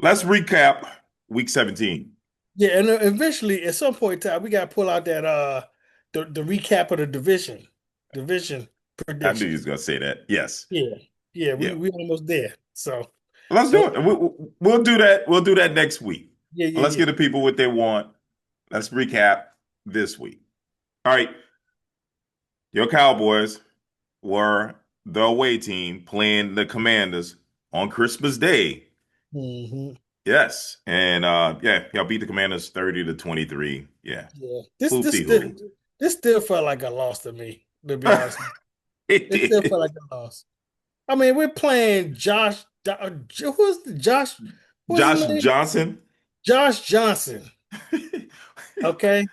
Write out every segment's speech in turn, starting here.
Let's recap week 17. Yeah, and eventually, at some point in time, we got to pull out that the recap of the division I knew you predictions. was gonna say that. Yes. Yeah, yeah, we Yeah. we almost there. So Let's do those, it. We'll do that. We'll do that next week. yeah, yeah, Let's give yeah. the people what they want. Let's recap this week. All right. Your Cowboys were the away team playing the Commanders on Christmas Day. hmm Yes. And yeah, y'all beat the Commanders 30-23. Yeah. Yeah. This this still Hoop-de-hoo. this still felt like a loss to me, to be honest. It It still felt did. like a loss. I mean, we're playing who's the Josh? What's his Josh name? Johnson. Josh Johnson. Okay.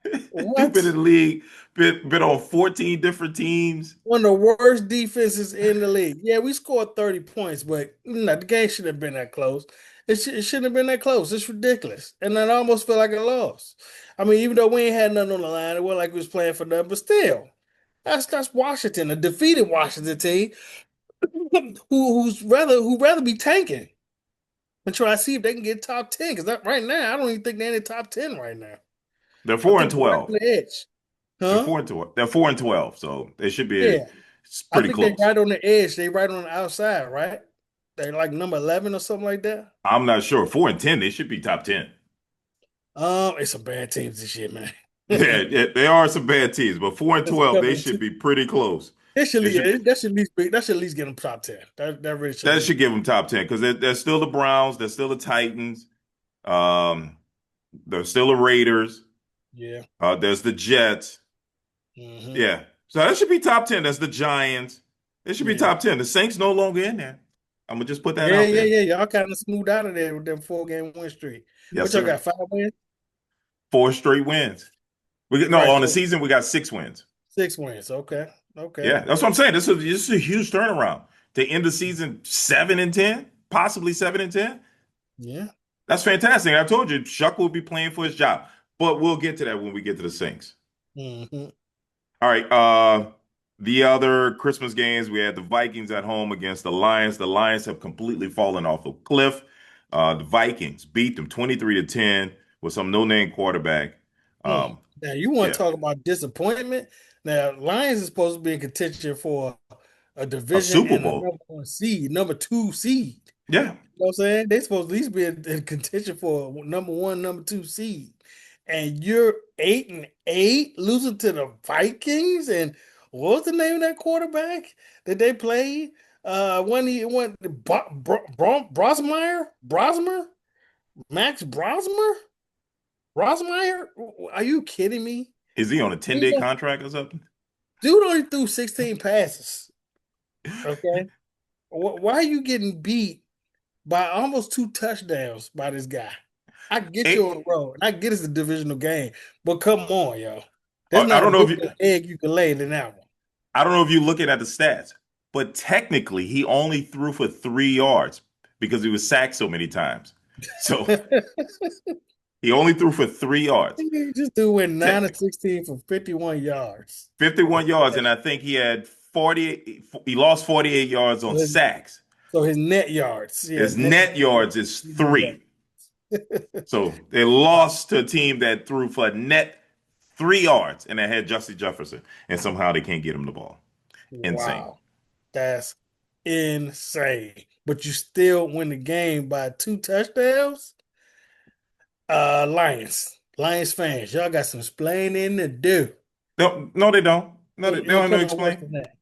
He's been What? in the league, been on 14 different teams. One of the worst defenses in the league. Yeah, we scored 30 points, but no, the game shouldn't have been that close. It shouldn't have been that close. It's ridiculous. And I almost feel like a loss. I mean, even though we ain't had nothing on the line, it wasn't like we was playing for nothing, but still, that's Washington, a defeated Washington team who rather be tanking and try to see if they can get top 10. Because right now, I don't even think they're in the top 10 right now. They're I four and think they're right 12. on the edge. They're Huh? 4 and 12. They're 4 and 12. So they should be Yeah. it's I pretty think they close. right on the edge. They right on the outside, right? They like number 11 or something like that. I'm not sure. 4 and 10, they should be top 10. It's some bad teams this year, man. Yeah, yeah, they are some bad teams, but 4 and There's a 12, they couple of should teams. be pretty close. They should They should that should at least get them top 10. That really should that lead. should give them top 10 because they're still the Browns, they're still the Titans, um, they're still the Raiders, Yeah. there's the Jets. hmm Yeah. So that should be top 10. That's the Giants. It should be Yeah. top 10. The Saints no longer in there. I'm gonna just put that Yeah, out yeah, there. yeah. Y'all kind of smoothed out of there with them 4 game win streak. Yes, What y'all sir. got? 5 wins? Four straight wins. No, Right. on the So season we got 6 wins. 6 wins. Okay. Okay. Yeah, that's what I'm saying. This is a huge turnaround. To end the season 7-10, possibly 7-10. Yeah. That's fantastic. I told you Shuck will be playing for his job. But we'll get to that when we get to the Saints. hmm All right. The other Christmas games, we had the Vikings at home against the Lions. The Lions have completely fallen off a cliff. The Vikings beat them 23-10 with some no-name quarterback. Mm. Um, Now you want to yeah, talk about disappointment? Now Lions is supposed to be in contention for a a division Super and a Bowl. number 2 seed. Yeah. You know what I'm saying? They supposed to at least be in contention for a number 1, number 2 seed. And you're 8-8, losing to the Vikings. And what was the name of that quarterback that they played? When he went Brosmeyer, Max Brosmeyer. Are you kidding me? Is he on a 10-day contract or something? Dude only threw 16 passes. Okay. Why are you getting beat by almost 2 touchdowns by this guy? I get you on It, the road, and I get it's a divisional game, but come on, yo. There's I not a don't know if bigger you egg you can lay than that I don't know if you're looking at the stats, but technically he only threw for 3 yards because he was sacked so many times. So one. he only threw for 3 yards. He just threw went 9 of Technically. 16 for 51 yards. 51 yards, and I think he had 40, he lost 48 yards So on his, sacks. so his net yards, yeah, His net net yards is yards. 3. So they lost to a team that threw for a net 3 yards and they had Justin Jefferson, and somehow they can't get him the ball. Insane. Wow. That's insane. But you still win the game by 2 touchdowns? Lions fans, y'all got some explaining to do. No, no, they don't. No, they It'll don't have no come out worse explain. than that.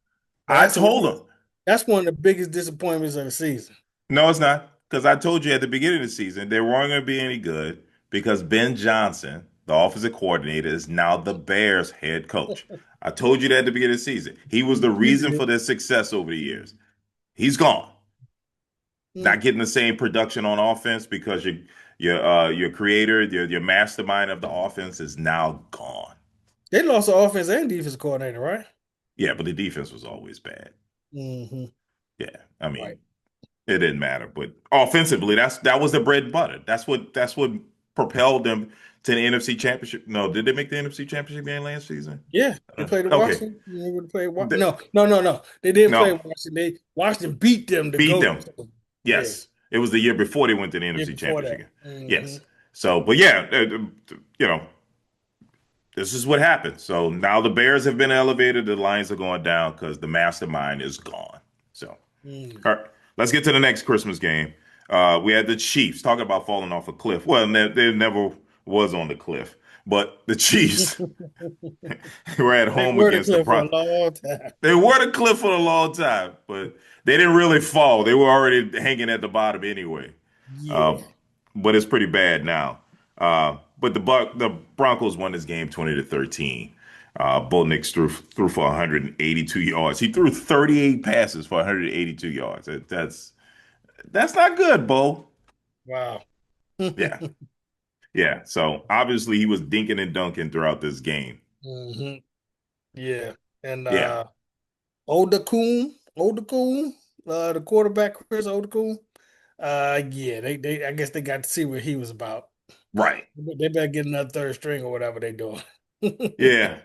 I That's told them. that's one of the biggest disappointments of the season. No, it's not. Because I told you at the beginning of the season they weren't going to be any good because Ben Johnson, the offensive coordinator, is now the Bears head coach. I told you that at the beginning of the season. He was the You reason for did. their success over the years. He's gone. Hmm. Not getting the same production on offense because your creator, your mastermind of the offense is now gone. They lost the offense and defense coordinator, right? Yeah, but the defense was always bad. hmm Yeah, I Right. mean, it didn't matter. But offensively, that was the bread and butter. That's what propelled them to the NFC Championship. No, did they make the NFC Championship game last season? Yeah, they played the Okay. Washington. They would play. The- No, no, no, no. They didn't play no, Washington. Washington beat them to beat go. them. Yeah. Yes. It was the year before they went to the Yeah, NFC before Championship that. game. Hmm. Yes. So, but yeah, you know, this is what happened. So now the Bears have been elevated. The Lions are going down because the mastermind is gone. So, Mm. all right, let's get to the next Christmas game. We had the Chiefs talking about falling off a cliff. Well, they never was on the cliff, but the Chiefs were at They home were the against the cliff for a Broncos. long time. They were the cliff for a long time, but they didn't really fall. They were already hanging at the bottom anyway. Uh, Yeah. but it's pretty bad now. But the Broncos won this game 20-13. Bo Nix threw for 182 yards. He threw 38 passes for 182 yards. That's not good, Bo. Wow. Yeah, yeah. So obviously he was dinking and dunking throughout this game. Hmm. Yeah. And Yeah, Odacoon, the quarterback Chris Odacoon. Yeah, they I guess they got to see what he was about. right. They better get another third string or whatever they doing. Yeah.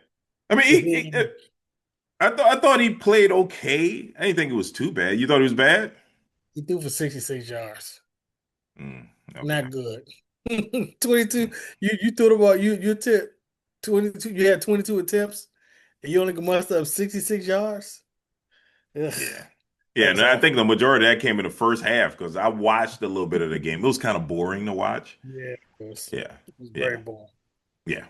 I mean, He I thought he played okay. I didn't think it was too bad. You thought he was bad? threw for 66 yards. Okay. Not good. 22. You threw the ball. You tipped 22. You had 22 attempts and you only can muster up 66 yards. Ugh, Yeah. that Yeah, was and I awful. think the majority of that came in the first half because I watched a little bit of the game. It was kind of boring to watch. Yeah, Yeah. it was very Yeah. boring. Yeah.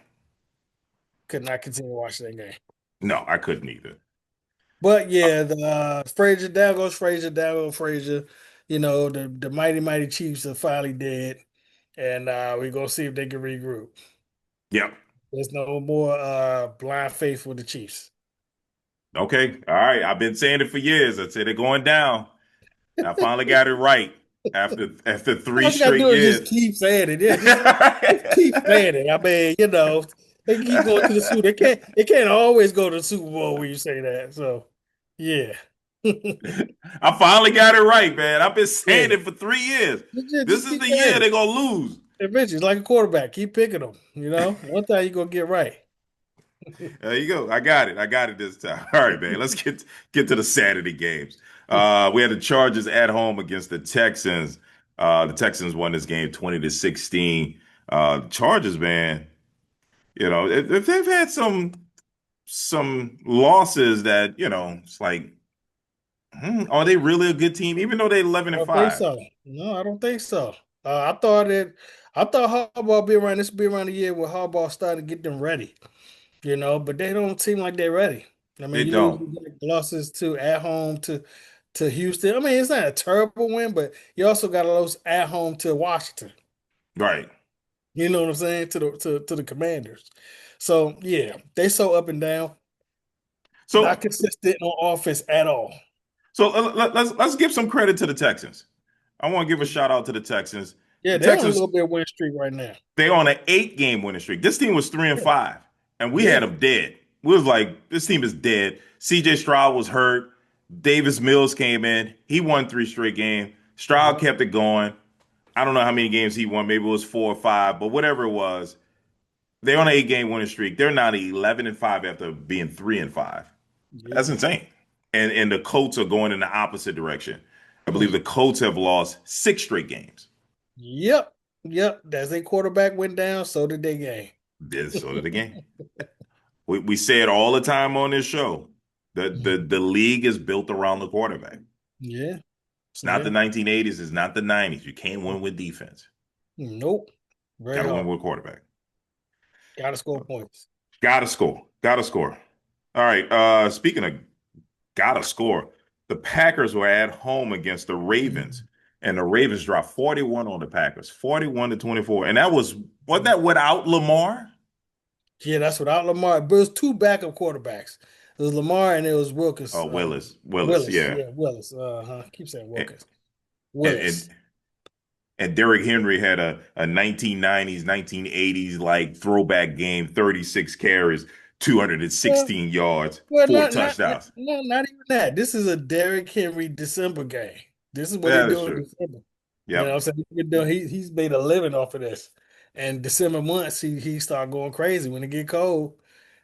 Could not continue watching that game. No, I couldn't either. But yeah, the Frazier, down goes Frazier, down goes Frazier. You know, the mighty Chiefs are finally dead. And we're gonna see if they can regroup. Yeah. There's no more blind faith with the Chiefs. Okay. All right. I've been saying it for years. I said they're going down. I finally got it right after three All you gotta straight do is just years. keep saying it. Yeah, just keep saying it. I mean, they keep going to the Super. They can't always go to the Super Bowl when you say that. So yeah. I finally got it right, man. I've been saying Yeah. it for 3 years. This Just is keep the year saying they're it. gonna lose. Eventually, it's like a quarterback. Keep picking them. One time you're gonna get right. There you go. I got it. I got it this time. All right, man. Let's get to the Saturday games. We had the Chargers at home against the Texans. The Texans won this game 20-16. The Chargers, man, if they've had some losses that, it's like, are they really a good team? Even though they're 11 I and don't think 5. so. No, I don't think so. I thought Harbaugh be around. This would be around the year where Harbaugh started to get them ready. But they don't seem like they're ready. I They mean, don't. you get losses to at home to Houston. I mean, it's not a terrible win, but you also got to lose at home to Washington. Right. You know what I'm saying? To the Commanders. So yeah, they so up and down, not So consistent on offense at all. let's give some credit to the Texans. I want to give a shout out to the Texans. Yeah, The they're on a Texans little bit of win streak right now. They on an 8 game winning streak. This team was 3 and 5, and we had Yeah. them dead. We was like, this team is dead. C.J. Stroud was hurt. Davis Mills came in. He won 3 straight games. Stroud Yeah. kept it going. I don't know how many games he won. Maybe it was 4 or 5, but whatever it was, they're on an 8 game winning streak. They're now 11 and 5 after being 3 and 5. Yeah. That's insane. And the Colts are going in the opposite direction. I believe Mm. the Colts have lost 6 straight games. Yep. Yep. As their quarterback went down, so did their game. So did the game. We say it all the time on this show. The league is built around the quarterback. Yeah. It's not the Yeah. 1980s. It's not the 90s. You can't win with defense. Nope. Got Very to win hard. with quarterback. Got to score points. Got to score. Got to score. All right. Speaking of got to score, the Packers were at home against the Ravens, and the Ravens dropped 41 on the Packers, 41-24, and wasn't that without Lamar? Yeah, that's without Lamar. But it was two backup quarterbacks. It was Lamar and it was Wilkes. Oh, Willis, Willis. yeah, Yeah, Willis. Keep saying and Wilkes. and, and Willis. And Derrick Henry had a 1990s, 1980s like throwback game, 36 carries, Well, 216 yards, well, four not not not touchdowns. no, not even that. This is a Derrick Henry December game. This is what they That is do in true. December. You know what I'm Yep. saying? He's made a living off of this. And December months, he start going crazy when it get cold.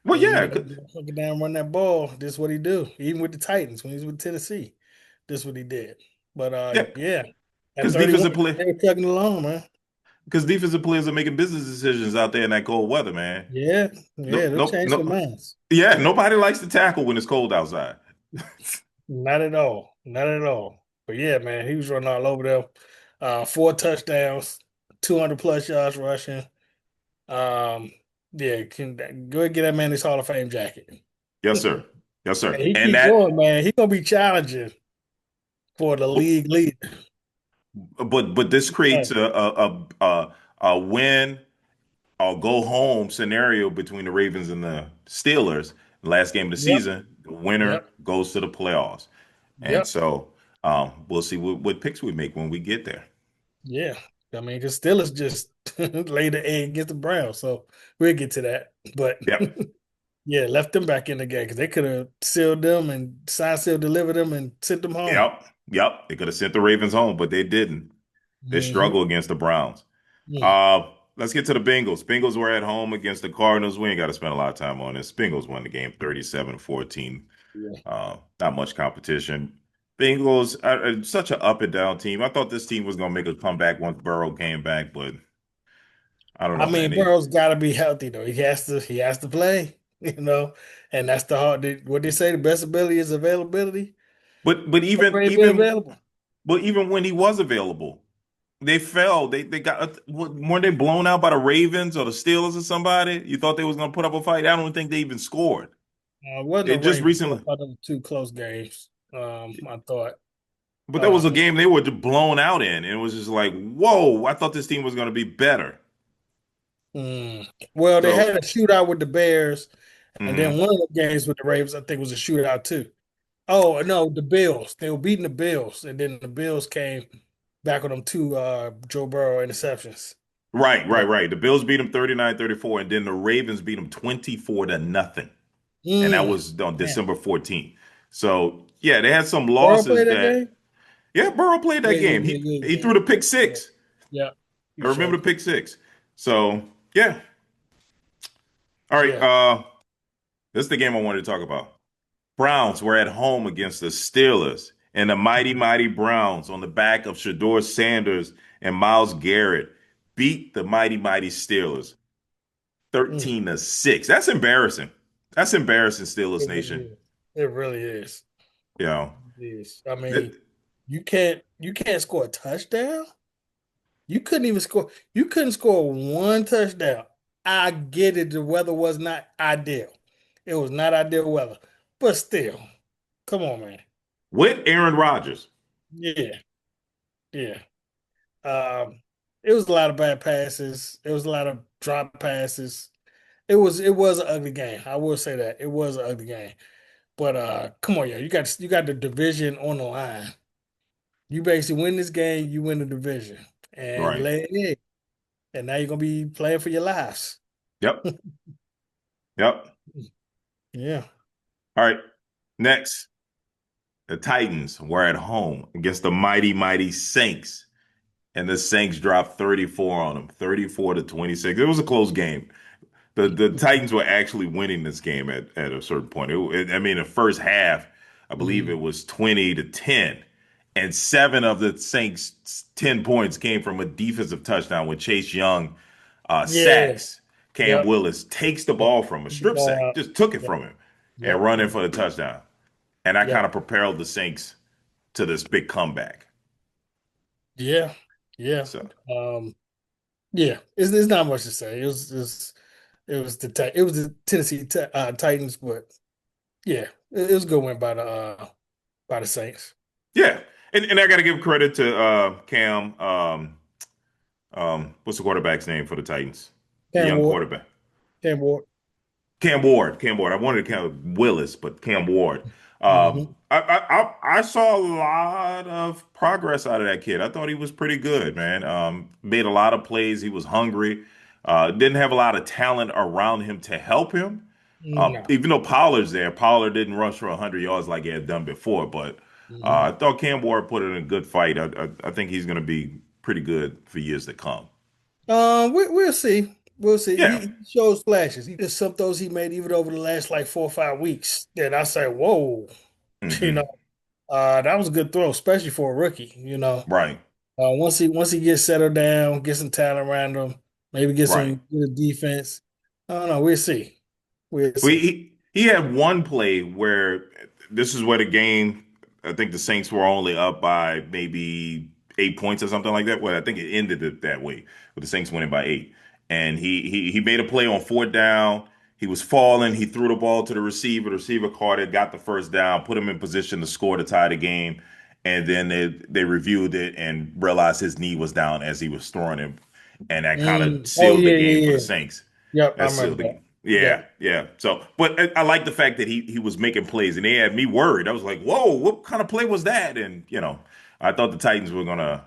Well, And yeah. fucking down run that ball. This is what he do. Even with the Titans when he's with Tennessee, this is what he did. But Yeah. yeah. At Because 31, defensive play, they were chugging along, man. because defensive players are making business decisions out there in that cold weather, man. Yeah, yeah, Nope, they'll nope, change their nope. minds. Yeah, nobody likes to tackle when it's cold outside. Not at all. Not at all. But yeah, man, he was running all over them. 4 touchdowns, 200 plus yards rushing. Um, yeah, can go ahead and get that man his Hall of Fame jacket. Yes, sir. Yes, sir. And he And keep that, going, man. He gonna be challenging for the league lead. but this creates a win or go home scenario between the Ravens and the Steelers. Last game of the Yep, season, the winner yep, goes to the playoffs. And yep. so we'll see what picks we make when we get there. Yeah. I mean, because Steelers just laid the egg against the Browns, so we'll get to that. But Yep. yeah, left them back in the game because they could have sealed them and sign seal delivered them and sent them home. Yep. Yep. They could have sent the Ravens home, but they didn't. They Hmm. struggle against the Browns. Mm. Let's get to the Bengals. Bengals were at home against the Cardinals. We ain't got to spend a lot of time on this. Bengals won the game 37-14. Yeah. Not much competition. Bengals are such an up and down team. I thought this team was going to make a comeback once Burrow came back, but I don't I know, man. mean, Burrow's got to be healthy though. He has to play, and that's the hard. What they say, the best ability is availability. But even Already been even available. but even when he was available, they fell. They got weren't they blown out by the Ravens or the Steelers or somebody? You thought they was going to put up a fight? I don't think they even scored. It wasn't They the just Ravens. I recently, thought them were two close games. I thought. but that was Uh, a game they were just blown out in, and it was just like, whoa! I thought this team was going to be better. well, they So, had a shootout with the Bears, and then mhm. one of the games with the Ravens, I think, was a shootout too. Oh no, the Bills. They were beating the Bills, and then the Bills came back with them two Joe Burrow interceptions. Right, right, But right. The Bills beat them 39-34, and then the Ravens beat them 24 to nothing. And that mm, was on damn, December 14th. So, yeah, they had some Burrow losses played that that, game. yeah, Burrow played that Yeah, yeah, game. yeah, He yeah, he yeah, threw the pick yeah. six. Yeah, you I remember showed. the pick six. So, yeah. All right, Yeah. this is the game I wanted to talk about. Browns were at home against the Steelers, and the mighty, Mhm. mighty Browns on the back of Shador Sanders and Myles Garrett beat the mighty, mighty Steelers Mm. 13-6. That's embarrassing. That's embarrassing, Steelers It really Nation. is. It really is. You know, It is. I that, mean, you can't score a touchdown. You couldn't even score. You couldn't score one touchdown. I get it. The weather was not ideal. It was not ideal weather, but still, come on, man. with Aaron Rodgers. Yeah, yeah. Um, it was a lot of bad passes. It was a lot of drop passes. It was an ugly game. I will say that it was an ugly game. But come on, yeah, you got the division on the line. You basically win this game, you win the division, and you Right. lay an egg. And now you're gonna be playing for your lives. Yep. Yep. Yeah. All right. Next, the Titans were at home against the mighty, mighty Saints. And the Saints dropped 34 on them, 34-26. It was a close game. The Titans were actually winning this game at a certain point. I mean, the first half, I believe it Mhm. was 20-10, and seven of the Saints' 10 points came from a defensive touchdown with Chase Young Yeah. sacks. Cam Yep. Willis takes the Yep. ball from a Get the strip ball sack, out. just took it Yep. from him, and Yep. run in for the touchdown. And that kind Yep. of propelled the Saints to this big comeback. Yeah. Yeah. So Um, yeah. It's not much to say. It was the Tennessee Titans, but yeah, it was a good win by the Saints. yeah, and I got to give credit to Cam. What's the quarterback's name for the Titans? The Cam young Ward. quarterback. Cam Ward. Cam Ward. Cam Ward. I wanted to count Willis, but Cam Ward. Hmm. I saw a lot of progress out of that kid. I thought he was pretty good, man. Made a lot of plays. He was hungry. Didn't have a lot of talent around him to help him. No. Even though Pollard's there, Pollard didn't rush for 100 yards like he had done before. But Hmm. I thought Cam Ward put in a good fight. I think he's going to be pretty good for years to come. We'll see. We'll see. He, Yeah. he shows flashes. He just some throws he made even over the last like 4 or 5 weeks. That I say, whoa, you know, Hmm. that was a good throw, especially for a rookie. Right. Once he gets settled down, get some talent around him, maybe get Right. some good defense. I don't know. We'll see. We'll Well, see. he had one play where this is where the game, I think the Saints were only up by maybe 8 points or something like that. Well, I think it ended it that way with the Saints winning by eight. And he made a play on fourth down. He was falling. He threw the ball to the receiver. The receiver caught it, got the first down, put him in position to score to tie the game. And then they reviewed it and realized his knee was down as he was throwing him. And that kind of Oh sealed the yeah, game for yeah, the yeah. Saints. Yep, I That's sealed remember the that. game. Yep. Yeah, yeah. So, but I like the fact that he was making plays, and they had me worried. I was like, "Whoa, what kind of play was that?" And I thought the Titans were gonna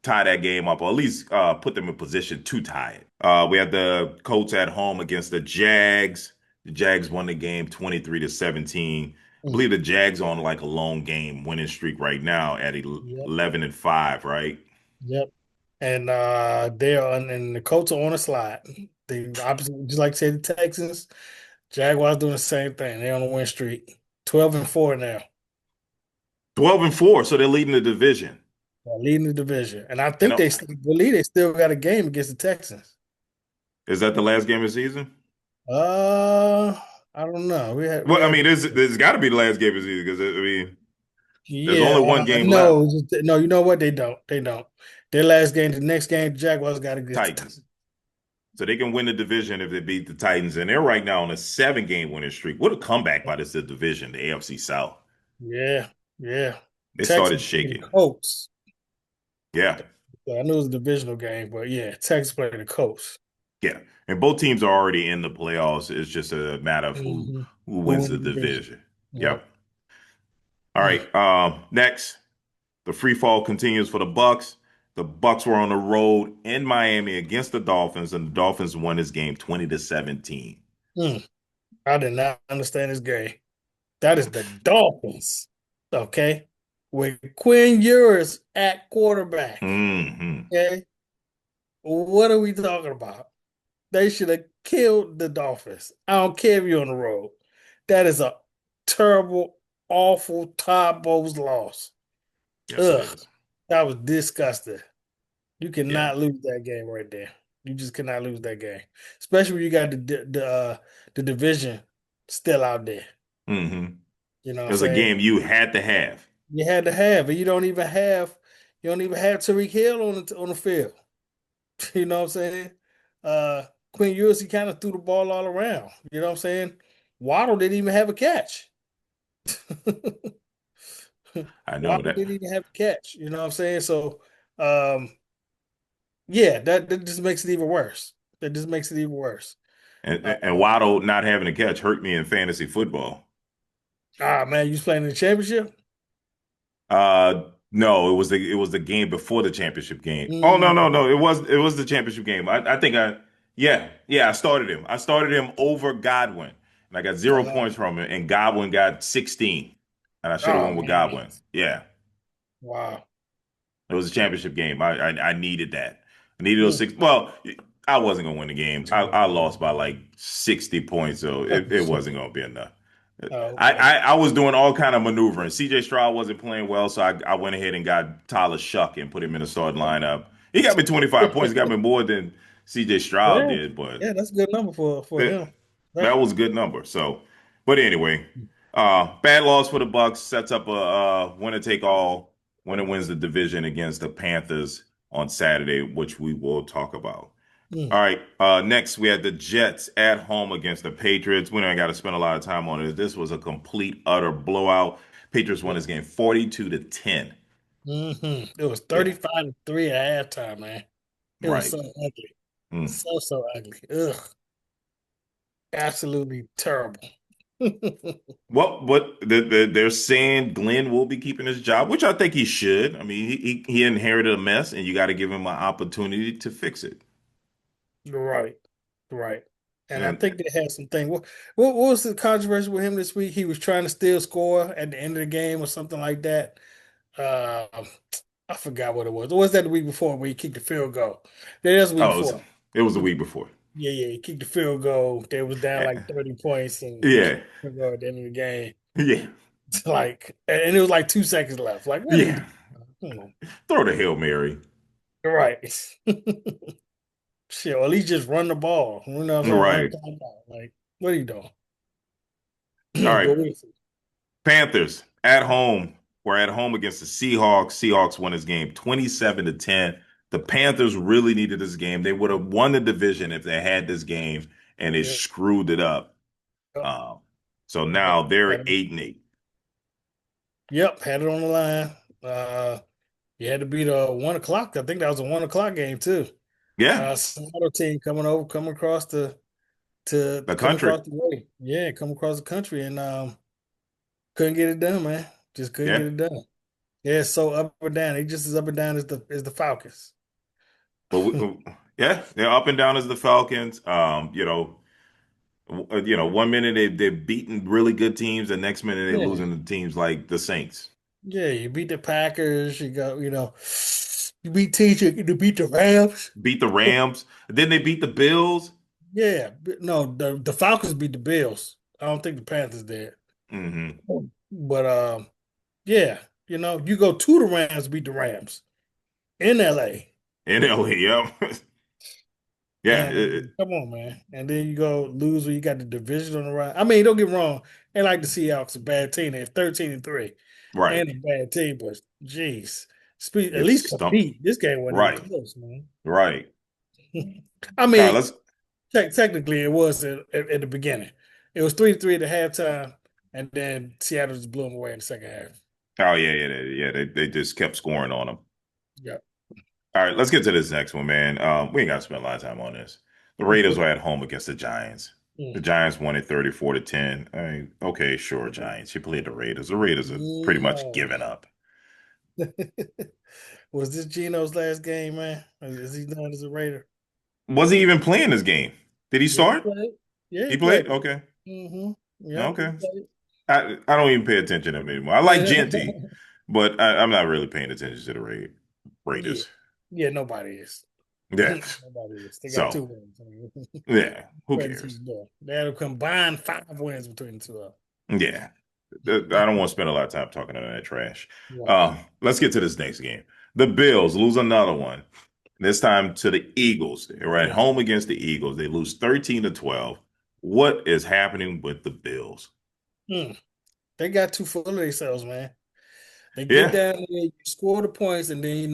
tie that game up, or at least put them in position to tie it. We had the Colts at home against the Jags. The Jags won the game 23-17. I Mm, believe the Jags on like a long game winning streak right now at yep. 11-5, right? Yep. And and the Colts are on a slide. The opposite, just like say the Texans, Jaguars doing the same thing. They're on a win streak. 12-4 now. 12-4, so they're leading the division. They're leading the division. And I And think they believe they still got a game against the Texans. is that the last game of the season? Uh, I don't know. We Well, I had mean, there's got to be the last game of the season because I mean, there's yeah, only one game left. no, no, you know what? They don't. They don't. Their last game, the next game, the Jaguars got against the Titans, Titans. so they can win the division if they beat the Titans, and they're right now on a 7 game winning streak. What a comeback by this division, the AFC South. Yeah, yeah. They started Texans played the shaking. Colts. Yeah, So I knew it was a divisional game, but yeah, Texas played the Colts. yeah, and both teams are already in the playoffs. It's just a matter of who Mm-hmm. who Who wins in the the division? division. Yep. Yep. All Mm. right. Next, the free fall continues for the Bucks. The Bucks were on the road in Miami against the Dolphins, and the Dolphins won this game 20-17. Mm. I did not understand this game. That is the Dolphins. Okay. With Quinn Ewers at quarterback. Hmm. Okay. What are we talking about? They should have killed the Dolphins. I don't care if you're on the road. That is a terrible, awful Todd Bowles loss. Yes, it Ugh. is. That was disgusting. You Yeah. cannot lose that game right there. You just cannot lose that game, especially when you got the division still out there. Hmm. You know what It I'm was a saying? game you had to have. You had to have, and you don't even have Tariq Hill on the field. You know what I'm saying? Uh, Quinn Ewers, he kind of threw the ball all around. You know what I'm saying? Waddle didn't even have a catch. I know Waddle that. didn't even have a catch. You know what I'm saying? So, um, yeah, that just makes it even worse. That just makes it even worse. And Waddle not having a catch hurt me in fantasy football. Man, you was playing in the championship? No, it was the game before the championship game. Oh no, no, Mm, no. It was the championship game. I think yeah, I started him. I started him over Godwin. And I got 0 points from him, and Godwin got 16. And I should have oh won with man. Godwin. Yeah. Wow. It was a championship game. I needed that. I needed those Mm. six. Well, I wasn't gonna win the game. I lost by like 60 points, so it wasn't gonna be enough. Oh, I, okay. I I was doing all kind of maneuvering. CJ Stroud wasn't playing well, so I went ahead and got Tyler Shuck and put him in the starting lineup. He got me 25 points. He got me more than CJ Stroud Yeah, did, but yeah, that's a good number for that, him. that Right. was a good number. So, but anyway, bad loss for the Bucks sets up a winner take all. Winner wins the division against the Panthers on Saturday, which we will talk about. Mm, All right. Next, we had the Jets at home against the Patriots. We don't got to spend a lot of time on it. This was a complete, utter blowout. Patriots won yeah. this game 42-10. It was Yeah, 35-3 at halftime, man. It was right. so ugly. Mm. So ugly. Ugh. Absolutely terrible. Well, what they're saying Glenn will be keeping his job, which I think he should. I mean, he inherited a mess, and you got to give him an opportunity to fix it. Right. Right. And I And think they had some thing. What was the controversy with him this week? He was trying to still score at the end of the game or something like that. Uh, I forgot what it was. Or was that the week before where he kicked the field goal? That was the week oh, before. it was the week before. Yeah, yeah, he kicked the field goal. They was down like 30 points and he kicked Yeah, the field goal at the end of the game. yeah, Like, and it was like 2 seconds left. Like, what are you yeah. doing? Come on. Throw the Hail Mary. Right. Shit, or at least just run the ball. You know what I'm saying? Run Right. time out. Like, what are you doing? All right. But we see. Panthers at home. We're at home against the Seahawks. Seahawks won this game 27 to 10. The Panthers really needed this game. They would have won the division if they had this game, and they Yeah. screwed it up. Yep. Um, so Yep. now they're Had it, 8-8. yep. Had it on the line. You had to beat 1 o'clock. I think that was a 1 o'clock game too. Yeah, Seattle team coming across the come country. across the way. Yeah, come across the country and couldn't get it done, man. Just couldn't Yeah, get it done. Yeah, it's so up and down. They just as up and down as the Falcons. but yeah, they're up and down as the Falcons. One minute they're beating really good teams, the next minute they're Yeah. losing to teams like the Saints. Yeah, you beat the Packers, you beat teach you beat the Rams. Beat the Rams. Then they beat the Bills. Yeah, no, the Falcons beat the Bills. I don't think the Panthers did. Hmm. But yeah, you go to the Rams, beat the Rams in LA. In LA, yep. Yeah, And come on, man. And then you go lose when you got the division on the right. I mean, don't get me wrong. They like the Seahawks a bad team. They're 13-3. right. And a bad team, but geez. At It's least stump. compete. This game wasn't even Right, close, man. right. I All right, mean, let's. technically it was at the beginning. It was 3-3 at the halftime, and then Seattle just blew them away in the second half. Oh yeah, yeah, they just kept scoring on them. Yeah. All right, let's get to this next one, man. We ain't got to spend a lot of time on this. The Raiders were at home against the Giants. The Mm. Giants won it 34 to 10. I mean, okay, sure, Giants. You played the Raiders. The Raiders are pretty much No. giving up. Was this Geno's last game, man? Is he done as a Raider? Was he even playing this game? Did he Yeah, he start? played. Yeah, he He played? played. Okay. Mm-hmm. Yep, he Okay. played. I don't even pay attention to them anymore. I like Genty, but I'm not really paying attention to the Yeah. Raiders. Yeah, nobody is. Yeah. Nobody is. They got two So, wins. yeah, who Credit to cares? them. They had a combined 5 wins between the two of Yeah. I don't want to spend a lot of time talking about that trash. them. Right. Let's get to this next game. The Bills lose another one. This time to the Eagles. They're at Mm. home against the Eagles. They lose 13 to 12. What is happening with the Bills? Mm. They got too full of themselves, man. They get Yeah. down there, you score the points, and then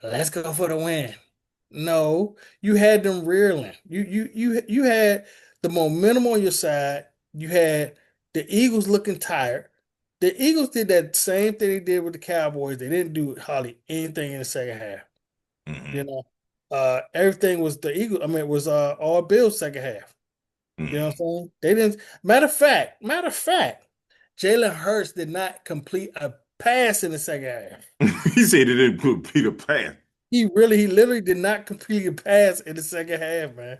let's go for the win. No, you had them reeling. You had the momentum on your side. You had the Eagles looking tired. The Eagles did that same thing they did with the Cowboys. They didn't do hardly anything in the second half. You Hmm. know, everything was the Eagles. I mean, it was all Bills second half. You know what I'm Hmm. saying? They didn't. Matter of fact, Jalen Hurts did not complete a pass in the second half. He said it didn't put Peter Pan. He literally did not complete a pass in the second half, man,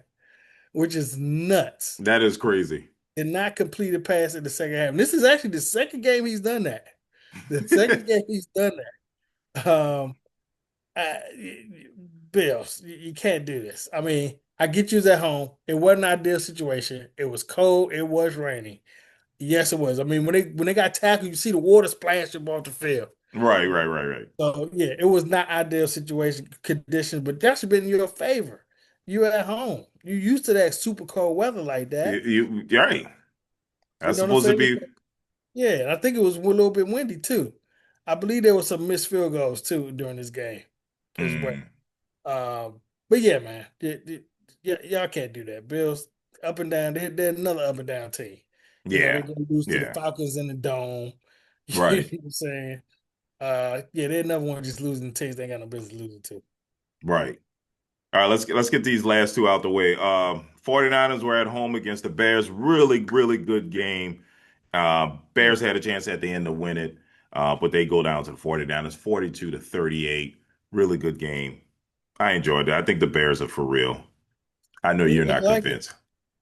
which is nuts. That is crazy. Did not complete a pass in the second half. And this is actually the second game he's done that. The second game he's done that. Bills, you can't do this. I mean, I get you at home. It wasn't an ideal situation. It was cold. It was raining. Yes, it was. I mean, when they got tackled, you see the water splashing off the field. Right, right, right, right. So yeah, it was not ideal situation conditions, but that should have been in your favor. You're at home. You used to that super cold weather like that. You're right. You That's know what I'm supposed to saying? be. Yeah, and I think it was a little bit windy too. I believe there was some missed field goals too during this game as well. Mm, But yeah, man, yeah, y'all can't do that. Bills up and down. They're another up and down team. They're yeah, going to lose to the yeah, Falcons in the dome. You know right, what I'm saying? Yeah, they're another one just losing teams they ain't got no business losing to. right. All right, let's get these last two out the way. 49ers were at home against the Bears. Really, really good game. Bears Mm. had a chance at the end to win it, but they go down to the 49ers, 42 to 38. Really good game. I enjoyed that. I think the Bears are for real. I know They you're look not like it. convinced.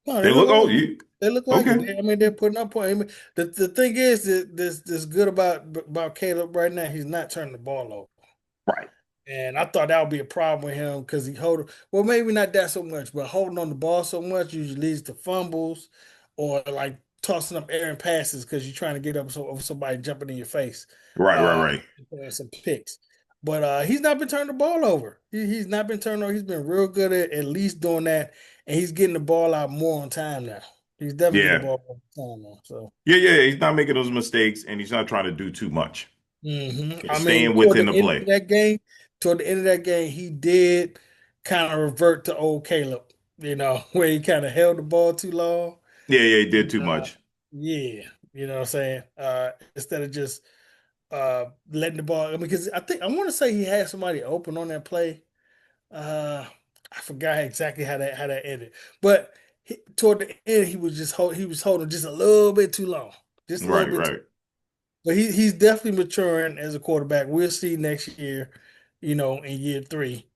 No, they They look look, like oh, it. you They look like it. okay? I mean, they're putting up points. I mean, the thing is that this good about Caleb right now. He's not turning the ball over. Right, And I thought that would be a problem with him because well, maybe not that so much, but holding on the ball so much usually leads to fumbles or like tossing up errant passes because you're trying to get up over somebody jumping in your face, right, right, uh, right. and some picks. But he's not been turning the ball over. He's not been turning over. He's been real good at least doing that, and he's getting the ball out more on time now. He's definitely getting the Yeah. ball more on time now. So. Yeah. He's not making those mistakes and he's not trying to do too much. I He's mean, staying within the play. toward the end of that game, he did kind of revert to old Caleb, where he kind of held the ball too long. Yeah, he did And, too much. yeah, you know what I'm saying? Instead of just letting the ball, I mean, because I want to say he had somebody open on that play. Uh, I forgot exactly how that ended, but toward the end, he was holding just a little bit too long, just a little Right, bit. right. But he's definitely maturing as a quarterback. We'll see next year, in year three,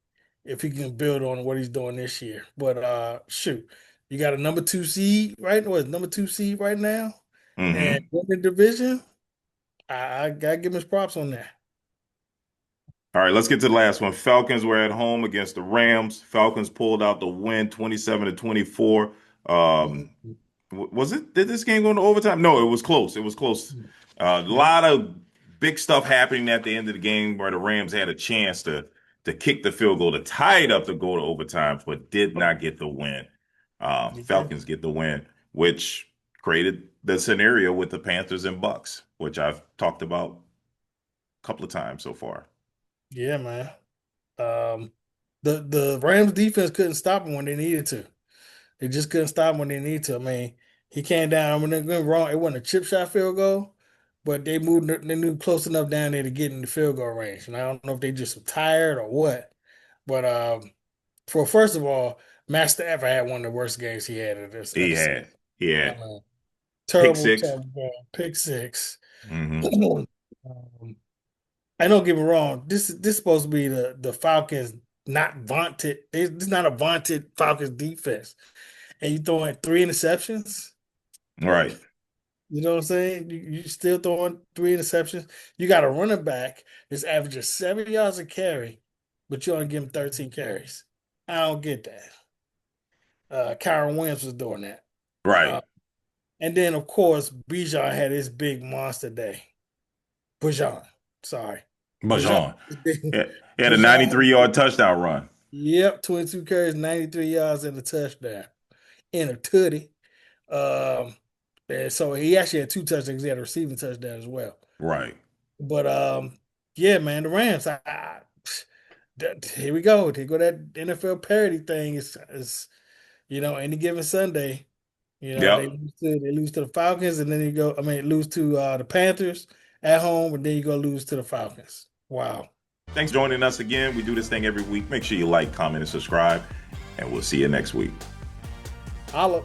if he can build on what he's doing this year. But shoot, you got a number two seed, right? What, number two seed right now? And Hmm. win the division. I gotta give him his props on that. All right, let's get to the last one. Falcons were at home against the Rams. Falcons pulled out the win 27-24. Um, was it? Did this game go into overtime? No, it was close. It was close. A lot of big stuff happening at the end of the game where the Rams had a chance to kick the field goal to tie it up to go to overtime, but did not get the win. Yeah, Falcons get the win, which created the scenario with the Panthers and Bucks, which I've talked about a couple of times so far. yeah, man. Um, the Rams defense couldn't stop him when they needed to. They just couldn't stop him when they needed to. I mean, he came down when they went wrong. It wasn't a chip shot field goal, but they moved close enough down there to get in the field goal range. And I don't know if they just were tired or what. But for first of all, Master ever had one of the worst games he had of He the season. had he I had mean, pick terrible, six. terrible game. Pick six. Hmm. Um, I don't get me wrong. This is supposed to be the Falcons not vaunted. This is not a vaunted Falcons defense. And you throwing three interceptions. Right, You know what I'm saying? You still throwing three interceptions. You got a running back that's averaging 7 yards a carry, but you only give him 13 carries. I don't get that. Kyron Williams was doing that. right. Uh, and then, of course, Bijan had his big monster day. Bijan, sorry. Bijan, Bajan. Yeah, he had a Bijan, 93-yard touchdown run. yep, 22 carries, 93 yards, and a touchdown. In a tutty. Um, and so he actually had two touchdowns. He had a receiving touchdown as well. Right. But yeah, man, the Rams. Here we go. Here go that NFL parody thing. Is any given Sunday, Yep. they lose to the Falcons, and then you go. I mean, lose to the Panthers at home, and then you go lose to the Falcons. Wow. Thanks for joining us again. We do this thing every week. Make sure you like, comment, and subscribe, and we'll see you next week. Holla.